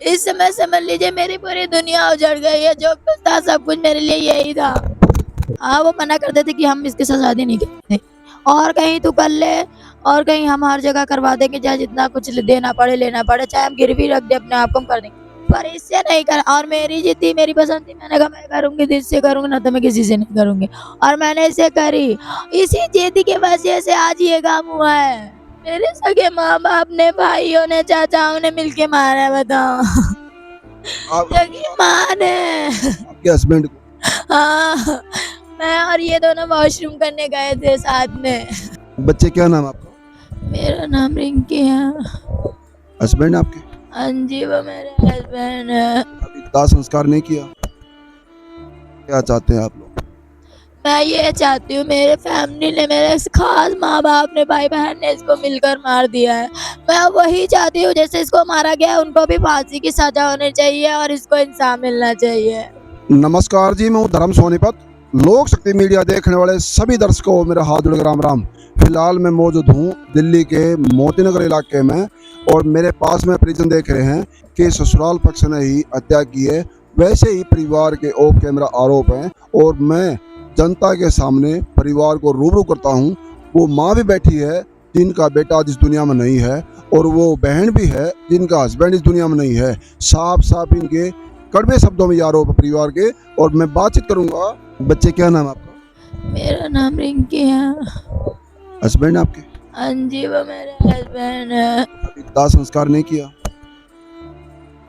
इस समय समझ लीजिए मेरी पूरी दुनिया उजड़ गई है। जो कुछ था सब कुछ मेरे लिए यही था। हाँ, वो मना करते थे कि हम इसके साथ शादी नहीं करेंगे, और कहीं तू कर ले, और कहीं हम हर जगह करवा देंगे, चाहे जितना कुछ देना पड़े लेना पड़े, चाहे हम गिरवी रख दे अपने आप को हम कर देंगे, पर इससे नहीं कर। और मेरी जिद थी, मेरी पसंद थी, मैंने कहा मैं करूंगी तो इससे करूंगी, ना तो मैं किसी से नहीं करूंगी, और मैंने इसे करी। इसी जिद की वजह से आज ये काम हुआ है। मेरे सगे माँ बाप ने, भाइयों ने, चाचाओं ने मिलके मारा है, बताओ। आप सगी माँ ने। आपके हस्बैंड को? हाँ, मैं और ये दोनों वॉशरूम करने गए थे साथ में। बच्चे क्या नाम है आपका? मेरा नाम रिंकी है। हस्बैंड आपके? हाँ जी, वो मेरे हस्बैंड है। अभी दाह संस्कार नहीं किया? क्या चाहते हैं आप लोग? मैं ये चाहती हूँ, मेरे फैमिली ने, मेरे खास माँ बाप ने, भाई बहन ने इसको मिलकर मार दिया है। मैं वही चाहती हूँ, जैसे इसको मारा गया उनको भी फांसी की सजा होनी चाहिए और इसको इंसाफ मिलना चाहिए। नमस्कार जी, मैं हूँ धर्म सोनीपत। लोक शक्ति मीडिया देखने वाले सभी दर्शकों को मेरा हाथ जोड़ राम राम। फिलहाल मैं मौजूद हूँ दिल्ली के मोतीनगर इलाके में, और मेरे पास में परिजन देख रहे हैं कि ससुराल पक्ष ने ही हत्या की है। वैसे ही परिवार के ऑफ कैमरा आरोप हैं, और मैं जनता के सामने परिवार को रूबरू करता हूँ। वो माँ भी बैठी है जिनका बेटा आज इस दुनिया में नहीं है, और वो बहन भी है जिनका हस्बैंड इस दुनिया में नहीं है। साफ साफ इनके कड़वे शब्दों में ये आरोप है परिवार के, और मैं बातचीत करूंगा। बच्चे क्या नाम है आपका? मेरा नाम रिंकी है। हस्बैंड आपके? हाँ जी, वो मेरे हस्बैंड है। अभी दाह संस्कार नहीं किया?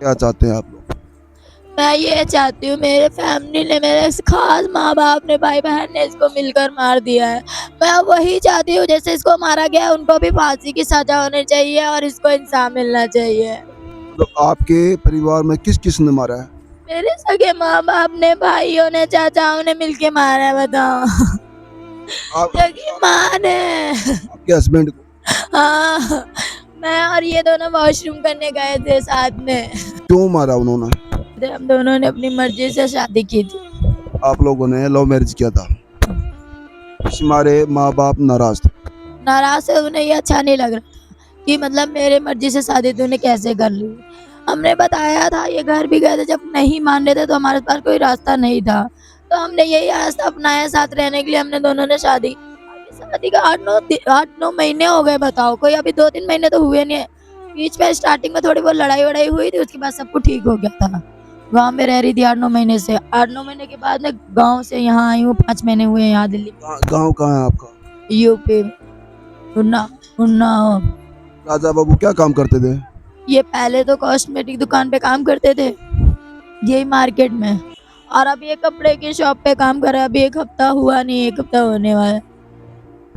क्या चाहते हैं आप लोग? मैं ये चाहती हूँ, मेरे फैमिली ने, मेरे खास माँ बाप ने, भाई बहन ने इसको मिलकर मार दिया है। मैं वही चाहती हूँ, जैसे इसको मारा गया उनको भी फांसी की सजा होनी चाहिए और इसको इंसाफ मिलना चाहिए। तो आपके परिवार में किस किस ने मारा है? मेरे सगे माँ बाप ने, भाइयों ने, चाचाओं ने मिलके मारा है, बताओ। आप सगी माँ ने। आपके हस्बैंड को? हाँ, मैं और ये दोनों वॉशरूम करने गए थे साथ में। क्यों मारा उन्होंने? हम दोनों ने अपनी मर्जी से शादी की थी। आप लोगों ने लव मैरिज किया था? हमारे माँ बाप नाराज थे? नाराज से उन्हें ये अच्छा नहीं लग रहा था कि मतलब मेरे मर्जी से शादी तूने कैसे कर ली। हमने बताया था, ये घर भी गए थे, जब नहीं मान रहे थे तो हमारे पास कोई रास्ता नहीं था, तो हमने यही रास्ता अपनाया साथ रहने के लिए। हमने दोनों ने शादी, अभी शादी का 8-9 महीने हो गए, बताओ। कोई अभी 2-3 महीने तो हुए नहीं है। बीच में स्टार्टिंग में थोड़ी बहुत लड़ाई वड़ाई हुई थी, उसके बाद सब कुछ ठीक हो गया था। गांव में रह रही थी 8-9 महीने से। 8-9 महीने के बाद मैं गांव से यहाँ आई हूँ, 5 महीने हुए यहाँ दिल्ली, गांव कहाँ है आपका? यूपी, उन्ना उन्नाव। राजा बाबू क्या काम करते थे? ये पहले तो कॉस्मेटिक दुकान पे काम करते थे, यही मार्केट में, और अब ये कपड़े की शॉप पे काम कर रहा है। अभी 1 हफ्ता हुआ नहीं, 1 हफ्ता होने वाला है।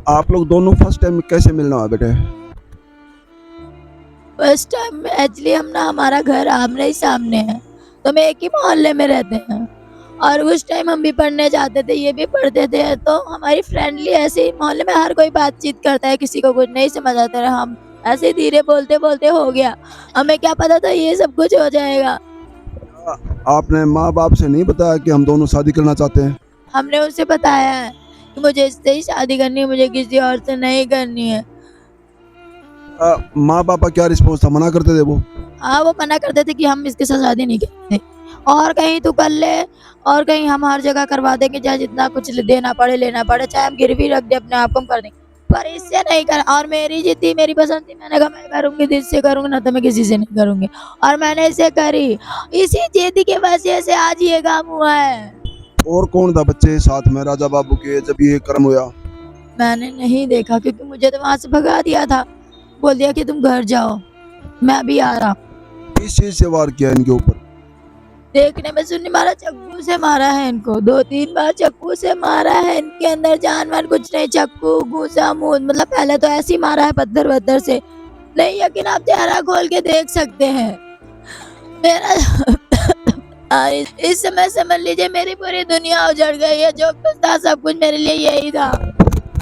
आप लोग दोनों फर्स्ट टाइम कैसे मिलना हुआ बेटे? फर्स्ट टाइम एक्चुअली हम ना, हमारा घर आमने ही सामने है, तो हम एक ही मोहल्ले में रहते हैं, और उस टाइम हम भी पढ़ने जाते थे, ये भी पढ़ते थे, तो हमारी फ्रेंडली ऐसे ही मोहल्ले में हर कोई बातचीत करता है, किसी को कुछ नहीं समझ आता है। हम ऐसे ही धीरे बोलते बोलते हो गया, हमें क्या पता था ये सब कुछ हो जाएगा। आपने माँ बाप से नहीं बताया कि हम दोनों शादी करना चाहते हैं? हमने उनसे बताया है कि मुझे इससे ही शादी करनी है, मुझे किसी और से नहीं करनी है। माँ बाप का क्या रिस्पॉन्स था? मना करते थे वो? हाँ, वो मना करते थे कि हम इसके साथ शादी नहीं करते, और कहीं तू कर ले, और कहीं हम हर जगह करवा देंगे, चाहे जितना कुछ देना पड़े लेना पड़े, चाहे हम गिरवी रख दे अपने आप को हम कर देंगे, पर इससे नहीं कर। और मेरी जिद थी, मेरी पसंद थी, मैंने कहा मैं करूंगी तो इससे करूंगी, ना तो मैं किसी से नहीं करूंगी, और मैंने इसे करी। इसी जिद की वजह से आज ये काम हुआ है। और कौन था बच्चे साथ में राजा बाबू के जब ये कर्म हुआ? मैंने नहीं देखा, क्योंकि मुझे तो वहां से भगा दिया था, बोल दिया कि तुम घर जाओ, मैं अभी आ रहा। किस चीज से वार किया इनके ऊपर? देखने में सुनने मारा, चाकू से मारा है इनको, 2-3 बार चाकू से मारा है। इनके अंदर जानवर कुछ नहीं, चाकू घूसा मुंह, मतलब पहले तो ऐसे ही मारा है पत्थर वत्थर से। नहीं यकीन, आप चेहरा खोल के देख सकते हैं मेरा। इस समय समझ लीजिए मेरी पूरी दुनिया उजड़ गई है। जो कुछ था सब कुछ मेरे लिए यही था।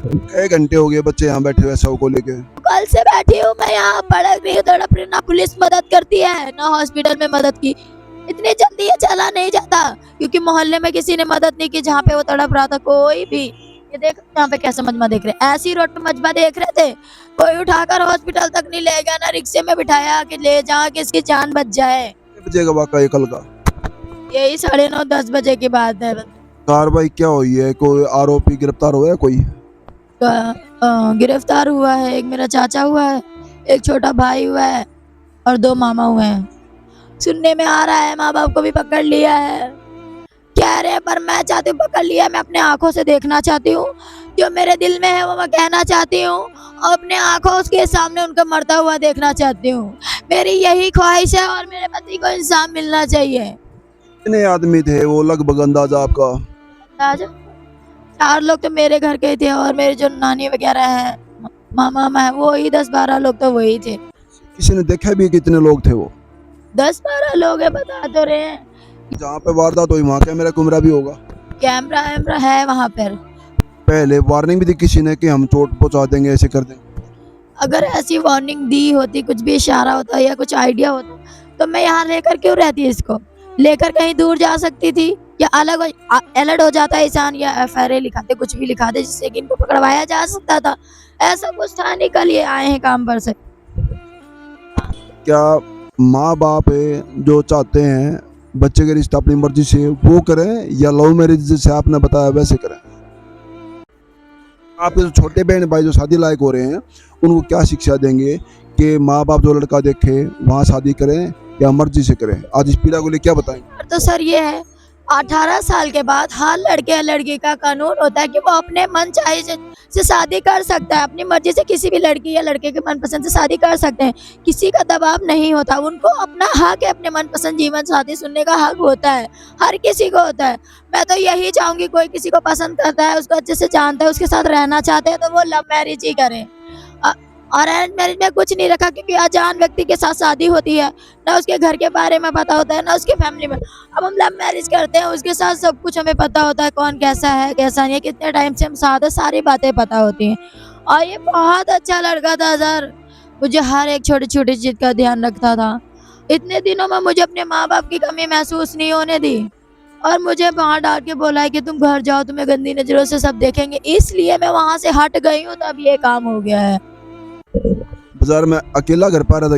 कई घंटे हो गए बच्चे यहाँ बैठे हुए शव को लेके? कल से बैठी हूँ मैं यहाँ, पड़क रही हूँ, तड़प रही हूँ, ना पुलिस मदद करती है ना हॉस्पिटल में मदद की। इतनी जल्दी ये चला नहीं जाता, क्योंकि मोहल्ले में किसी ने मदद नहीं की जहाँ पे वो तड़प रहा था, कोई भी। ये देख यहाँ पे कैसे मजमा देख रहे, ऐसी रोड पे मजमा देख रहे थे, कोई उठाकर हॉस्पिटल तक नहीं ले गया, ना रिक्शे में बिठाया कि ले जहाँ कि इसकी जान बच जाए। बजेगा वाक़ा ये कल का? यही 9:30-10 बजे की बात है। कार्रवाई क्या हुई है? कोई आरोपी गिरफ्तार हुआ है कोई? गिरफ्तार हुआ है, एक मेरा चाचा हुआ है, एक छोटा भाई हुआ है और 2 मामा हुए हैं। सुनने में आ रहा है माँ बाप को भी पकड़ लिया है, कह रहे हैं, पर मैं चाहती हूँ पकड़ लिया, मैं अपने आंखों से देखना चाहती हूँ, जो मेरे दिल में है वो मैं कहना चाहती हूँ और अपने आंखों के सामने उनका मरता हुआ देखना चाहती हूँ। मेरी यही ख्वाहिश है और मेरे पति को इंसाफ मिलना चाहिए। कितने आदमी थे वो लगभग अंदाजा आपका? आज 4 लोग तो मेरे घर के ही थे और मेरे जो नानी वगैरह हैं, मामा है, वो ही 10-12 लोग तो वही थे। किसी ने देखा भी कितने लोग थे वो? 10-12 लोग है, बता तो रहे हैं। जहाँ पे वारदात हुई वहाँ कैमरा कुमरा भी होगा? कैमरा वैमरा है वहाँ पर। पहले वार्निंग भी दी किसी ने कि हम चोट पहुँचा देंगे, ऐसे कर देंगे? अगर ऐसी वार्निंग दी होती, कुछ भी इशारा होता या कुछ आइडिया होता, तो मैं यहाँ लेकर क्यों रहती? इसको लेकर कहीं दूर जा सकती थी या अलर्ट हो जाता इंसान, या एफआईआर लिखाते, कुछ भी लिखाते जिससे कि इनको पकड़वाया जा सकता था। ऐसा कुछ था नहीं, कल ये आए हैं काम पर से। क्या माँ बाप है जो चाहते हैं बच्चे का रिश्ता अपनी मर्जी से वो करें या लव मैरिज जैसे आपने बताया वैसे करें? आपके जो छोटे बहन भाई जो शादी लायक हो रहे हैं उनको क्या शिक्षा देंगे कि माँ बाप जो लड़का देखे वहाँ शादी करें या मर्जी से करें? आज इस पीढ़ा को लिए क्या बताएंगे? तो सर ये है, 18 साल के बाद हर लड़के या लड़की का कानून होता है कि वो अपने मन चाहे से शादी कर सकता है, अपनी मर्जी से किसी भी लड़की या लड़के के मनपसंद से शादी कर सकते हैं, किसी का दबाव नहीं होता। उनको अपना हक है, अपने मनपसंद जीवन साथी चुनने का हक होता है, हर किसी को होता है। मैं तो यही चाहूंगी, कोई किसी को पसंद करता है, उसको अच्छे से जानता है, उसके साथ रहना चाहते हैं, तो वो लव मैरिज ही करें। और अरेंज मैरिज में कुछ नहीं रखा, क्योंकि अनजान व्यक्ति के साथ शादी होती है, ना उसके घर के बारे में पता होता है, ना उसके फैमिली में। अब हम लव मैरिज करते हैं, उसके साथ सब कुछ हमें पता होता है, कौन कैसा है कैसा नहीं है, कितने टाइम से हम साथ है, सारी बातें पता होती हैं। और ये बहुत अच्छा लड़का था सर, मुझे हर एक छोटी छोटी चीज का ध्यान रखता था। इतने दिनों में मुझे अपने माँ बाप की कमी महसूस नहीं होने दी, और मुझे वहाँ डांट के बोला है कि तुम घर जाओ, तुम्हें गंदी नजरों से सब देखेंगे, इसलिए मैं वहाँ से हट गई हूँ, तब ये काम हो गया है। बाजार में अकेला घर पा रहा था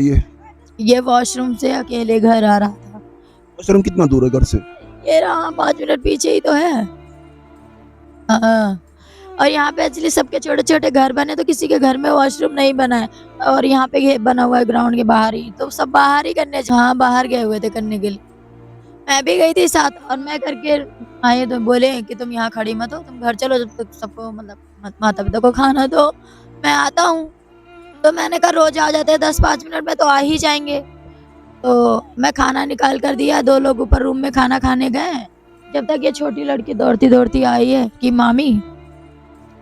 ये वॉशरूम से अकेले घर आ रहा था। वॉशरूम कितना दूर है घर से? ये रहा 5 मिनट पीछे ही तो है। हाँ। और यहाँ पे एक्चुअली सबके छोटे छोटे घर बने, तो किसी के घर में वॉशरूम नहीं बना है, और यहाँ पे बना हुआ है ग्राउंड के बाहर ही, तो सब बाहर ही करने, हाँ बाहर गए हुए थे करने के लिए। मैं भी गई थी साथ, और मैं करके आए तो बोले कि तुम यहाँ खड़ी मत हो, तुम घर चलो, जब तक सबको मतलब माता पिता को खाना दो, मैं आता हूँ। तो मैंने कहा रोज आ जाते हैं, 10-5 मिनट में तो आ ही जाएंगे। तो मैं खाना निकाल कर दिया, 2 लोग ऊपर रूम में खाना खाने गए, जब तक ये छोटी लड़की दौड़ती दौड़ती आई है कि मामी,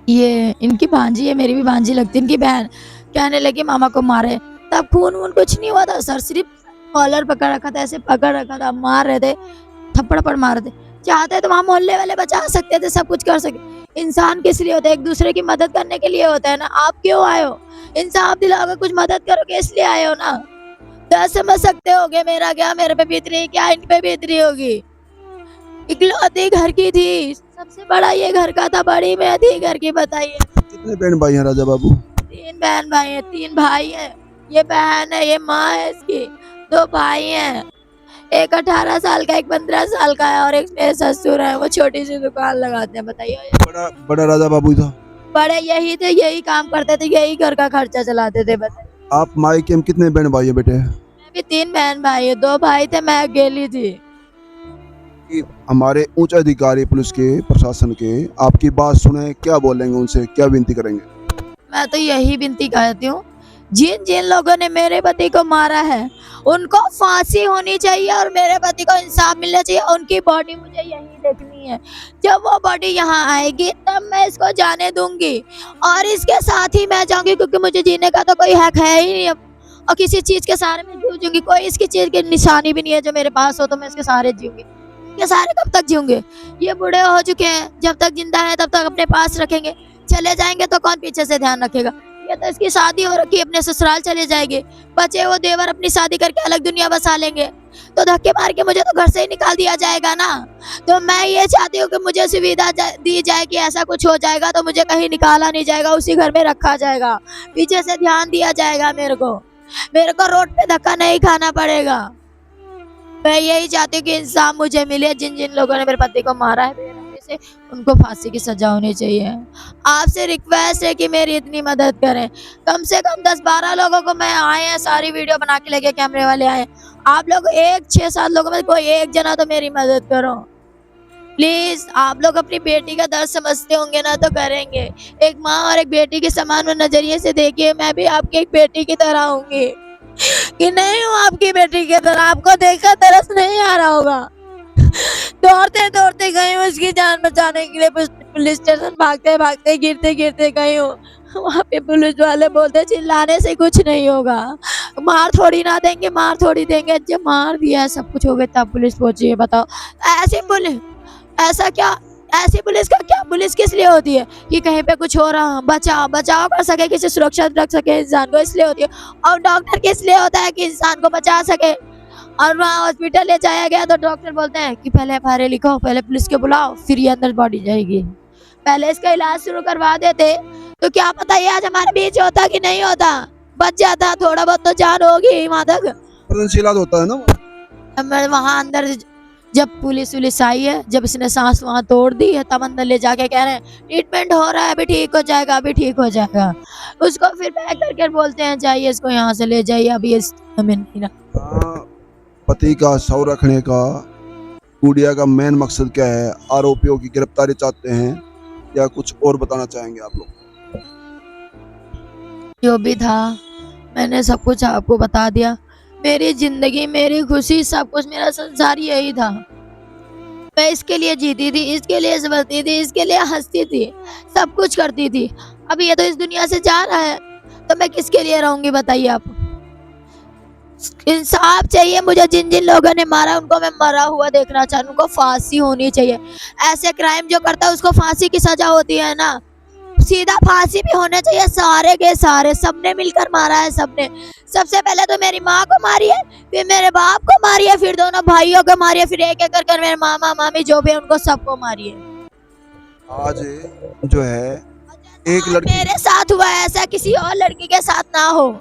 ये इनकी भांजी है, मेरी भी भांजी लगती है, इनकी बहन, कहने लगी मामा को मारे। तब खून वून कुछ नहीं हुआ था सर, सिर्फ कॉलर पकड़ रखा था, ऐसे पकड़ रखा था, मार रहे थे, थप्पड़ मार रहे थे। चाहते तो वहाँ मोहल्ले वाले बचा सकते थे, सब कुछ कर सकते। इंसान किस लिए होता है? एक दूसरे की मदद करने के लिए होता है ना। आप क्यों आए हो? इंसाफ दिलाओगे, कुछ मदद करोगे, इसलिए आए हो ना। तो समझ सकते होगे मेरा क्या, मेरे पे बीत रही है क्या, इन पे बीत रही होगी। इकलौती घर की थी, सबसे बड़ा ये घर का था, बड़ी मैं थी घर की। बताइए कितने बहन भाई हैं राजा बाबू? 3 बहन भाई हैं, 3 भाई हैं, ये बहन है, ये माँ है इसकी, 2 भाई हैं, एक 18 साल का, एक 15 साल का है, और एक मेरे ससुर है, वो छोटी सी दुकान लगाते हैं। बताइए बड़ा बड़ा राजा बाबू था? बड़े यही थे, यही काम करते थे, यही घर का खर्चा चलाते थे। बताइए आप मायके में कितने बहन भाई है बेटे? मैं भी 3 बहन भाई है, 2 भाई थे, मैं अकेली थी। कि हमारे उच्च अधिकारी पुलिस के प्रशासन के आपकी बात सुने, क्या बोलेंगे, उनसे क्या विनती करेंगे? मैं तो यही विनती करती हूँ, जिन जिन लोगों ने मेरे पति को मारा है उनको फांसी होनी चाहिए, और मेरे पति को इंसाफ मिलना चाहिए। उनकी बॉडी मुझे यही देखनी है, जब वो बॉडी यहाँ आएगी तब मैं इसको जाने दूंगी, और इसके साथ ही मैं जाऊंगी, क्योंकि मुझे जीने का तो कोई हक है ही नहीं अब। और किसी चीज के सहारे में जूझूंगी, कोई इसकी चीज की निशानी भी नहीं है जो मेरे पास हो, तो मैं इसके सहारे जीऊंगी। ये सारे कब तक जीऊंगे? ये बूढ़े हो चुके हैं, जब तक जिंदा है तब तक अपने पास रखेंगे, चले जाएंगे तो कौन पीछे से ध्यान रखेगा? ये तो इसकी शादी हो रखी, अपने ससुराल चले जाएंगे, बचे वो देवर अपनी शादी करके अलग दुनिया बसा लेंगे, तो धक्के मार के मुझे तो घर से ही निकाल दिया जाएगा ना। तो मैं ये चाहती हूँ कि मुझे सुविधा दी जाए कि ऐसा कुछ हो जाएगा तो मुझे कहीं निकाला नहीं जाएगा, उसी घर में रखा जाएगा, पीछे से ध्यान दिया जाएगा, मेरे को रोड पे धक्का नहीं खाना पड़ेगा। मैं यही चाहती हूँ कि इंसाफ मुझे मिले। जिन जिन लोगों ने मेरे पति को मारा है बेरहमी से, उनको फांसी की सजा होनी चाहिए। आपसे रिक्वेस्ट है कि मेरी इतनी मदद करें। कम से कम 10-12 लोगों को मैं आए हैं, सारी वीडियो बना के लेके कैमरे वाले आए। आप लोग 6-7 लोगों में कोई एक जना तो मेरी मदद करो प्लीज। आप लोग अपनी बेटी का दर्द समझते होंगे ना, तो करेंगे। एक माँ और एक बेटी के समान नजरिए से देखिए। मैं भी आपकी एक बेटी की तरह होंगी कि नहीं हूँ आपकी बेटी की तरह। आपको देखकर तरस नहीं आ रहा होगा। दौड़ते दौड़ते गई हूँ उसकी जान बचाने के लिए, पुलिस स्टेशन भागते भागते गिरते गिरते गई हूँ। वहाँ पे पुलिस वाले बोलते चिल्लाने से कुछ नहीं होगा, मार थोड़ी ना देंगे, मार थोड़ी देंगे। जब मार दिया सब कुछ हो गया तब पुलिस पहुंची है। बताओ ऐसी पुलिस, ऐसा क्या, ऐसी पुलिस का क्या? पुलिस किस लिए होती है कि कहीं पे कुछ हो रहा, बचाव बचाव कर सके, किसी सुरक्षित रख सके इंसान को, इसलिए होती है। और डॉक्टर किस लिए होता है कि इंसान को बचा सके। और वहाँ हॉस्पिटल ले जाया गया तो डॉक्टर बोलते हैं कि पहले FIR लिखो, पहले पुलिस के बुलाओ, फिर ये अंदर बॉडी जाएगी। पहले इसका इलाज शुरू करवा देते तो क्या पता ये आज हमारे बीच होता कि नहीं होता, बच जाता, थोड़ा बहुत तो जान होगी वहां तक। इमरजेंसी इलाज होता है ना। अब मैं वहां अंदर जब पुलिस आई है, जब इसने सांस वहां तोड़ दी है, तब अंदर ले जाके कह रहे हैं ट्रीटमेंट हो रहा है, अभी ठीक हो जाएगा, अभी ठीक हो जाएगा। उसको फिर पैक करके बोलते हैं जाइए इसको यहाँ से ले जाइए, अभी इस में नहीं रहा। पति का शव रखने का गुड़िया का मेन मकसद क्या है? आरोपियों की गिरफ्तारी चाहते हैं या कुछ और बताना चाहेंगे आप लोग? जो भी था मैंने सब कुछ आपको बता दिया। मेरी जिंदगी, मेरी खुशी, सब कुछ, मेरा संसार यही था। मैं इसके लिए जीती थी, इसके लिए समझती थी, इसके लिए हंसती थी, सब कुछ करती थी। अब ये तो इस दुनिया से जा रहा है तो मैं किसके लिए रहूंगी बताइए आप। इंसाफ चाहिए मुझे। जिन जिन लोगों ने मारा उनको मैं मरा हुआ देखना चाहती हूँ। उनको फांसी होनी चाहिए। ऐसे क्राइम जो करता है उसको फांसी की सजा होती है ना, सीधा फांसी भी होना चाहिए। सारे के सारे सबने मिलकर मारा है, सबने। सबसे पहले तो मेरी माँ को मारी है, फिर मेरे बाप को मारी है, फिर दोनों भाइयों को मारी है, फिर एक एक कर मेरे मामा मामी जो भी है उनको सबको मारी है। आज जो है एक लड़की मेरे साथ हुआ है, ऐसा किसी और लड़की के साथ ना हो।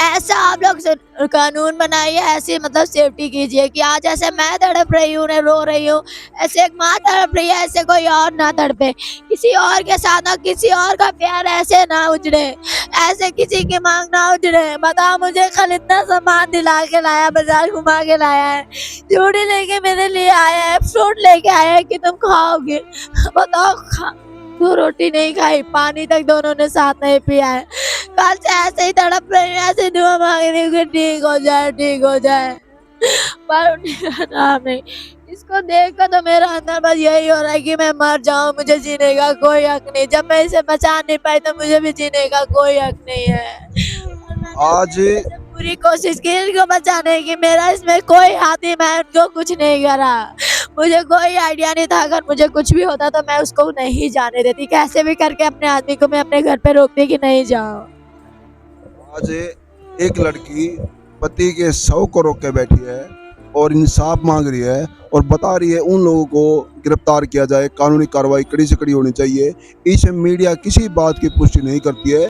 ऐसा आप लोग कानून बनाइए, ऐसी मतलब सेफ्टी कीजिए कि आज ऐसे मैं तड़प रही हूँ, रो रही हूँ, ऐसे एक माँ तड़प रही है, ऐसे कोई और ना तड़पे। किसी और के साथ ना, किसी और का प्यार ऐसे ना उजड़े, ऐसे किसी की मांग ना उजड़े। बताओ मुझे कल इतना सामान दिला के लाया, बाजार घुमा के लाया है, चूड़ी लेके मेरे लिए आया है, फ्रूट लेके आया है कि तुम खाओगे। बताओ तू रोटी नहीं खाई, पानी तक दोनों ने साथ नहीं पिया है। कल से ऐसे ही तड़प रही हूँ, ऐसे दुआ मांग रही हूँ कि ठीक हो जाए, ठीक हो जाए, पर उनका नाम नहीं। इसको देख कर तो मेरा अंदर बस यही हो रहा है कि मैं मर जाऊं, मुझे जीने का कोई हक नहीं। जब मैं इसे बचा नहीं पाई तो मुझे भी जीने का कोई हक नहीं है। आज पूरी कोशिश की इनको बचाने की, मेरा इसमें कोई हाथ नहीं, मैं उनको कुछ नहीं करा। मुझे कोई आइडिया नहीं था, अगर मुझे कुछ भी होता तो मैं उसको नहीं जाने देती। कैसे भी करके अपने आदमी को मैं अपने घर पे रोकती कि नहीं जाओ। आज एक लड़की पति के शव को रोक के बैठी है और इंसाफ मांग रही है और बता रही है उन लोगों को गिरफ्तार किया जाए, कानूनी कार्रवाई कड़ी से कड़ी होनी चाहिए। इस मीडिया किसी बात की पुष्टि नहीं करती है।